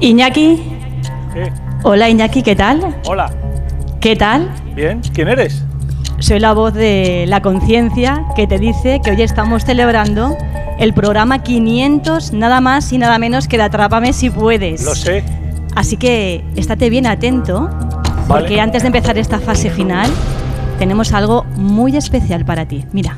Iñaki. ¿Qué? Hola Iñaki, ¿qué tal? Hola. ¿Qué tal? Bien, ¿quién eres? Soy la voz de La Conciencia que te dice que hoy estamos celebrando el programa 500, nada más y nada menos que de Atrápame si puedes. Lo sé. Así que estate bien atento, porque Vale. antes de empezar esta fase final tenemos algo muy especial para ti. Mira.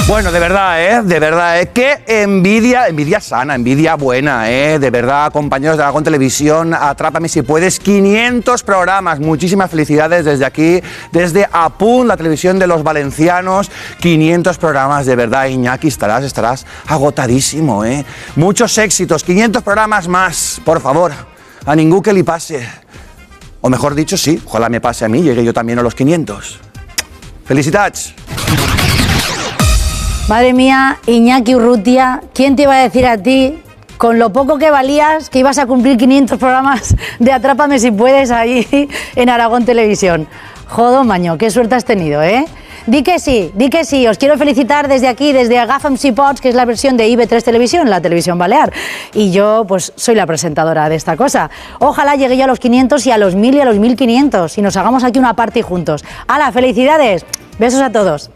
Bueno, de verdad, qué envidia sana, envidia buena, de verdad, compañeros de Aragón Televisión, Atrápame si puedes, 500 programas, muchísimas felicidades desde aquí, desde APUN, la televisión de los valencianos, 500 programas, de verdad, Iñaki, estarás agotadísimo, muchos éxitos, 500 programas más, por favor, a ningú que le pase, o mejor dicho, sí, ojalá me pase a mí, llegue yo también a los 500. ¡Felicitats! Madre mía, Iñaki Urrutia, ¿quién te iba a decir a ti, con lo poco que valías, que ibas a cumplir 500 programas de Atrápame si puedes ahí en Aragón Televisión? Jodo, maño, qué suerte has tenido, ¿eh? Di que sí, os quiero felicitar desde aquí, desde Agafa'm si pots, que es la versión de IB3 Televisión, la televisión balear. Y yo, pues, soy la presentadora de esta cosa. Ojalá llegue yo a los 500 y a los 1000 y a los 1500 y nos hagamos aquí una party juntos. ¡Hala, felicidades! Besos a todos.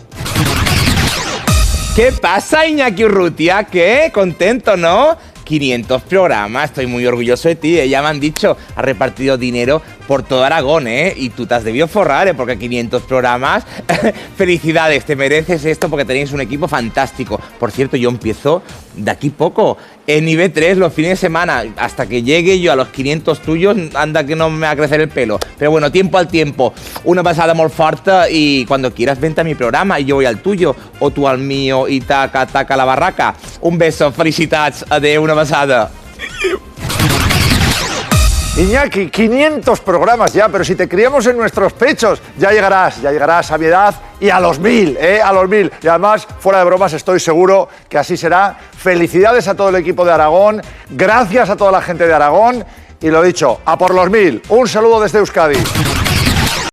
¿Qué pasa, Iñaki Urrutia? ¿Qué? ¿Contento, no? 500 programas, estoy muy orgulloso de ti, ya me han dicho, has repartido dinero por todo Aragón, y tú te has debido forrar, porque 500 programas, felicidades, te mereces esto porque tenéis un equipo fantástico. Por cierto, yo empiezo de aquí poco, en IB3 los fines de semana, hasta que llegue yo a los 500 tuyos, anda que no me va a crecer el pelo, pero bueno, tiempo al tiempo, una pasada muy fuerte y cuando quieras vente a mi programa y yo voy al tuyo, o tú al mío y taca, taca la barraca. Un beso, felicitats, adeu, una pasada. Iñaki, 500 programas ya, pero si te criamos en nuestros pechos, ya llegarás a mi edad y a los 1000, a los 1000. Y además, fuera de bromas, estoy seguro que así será. Felicidades a todo el equipo de Aragón, gracias a toda la gente de Aragón y lo dicho, a por los 1000. Un saludo desde Euskadi.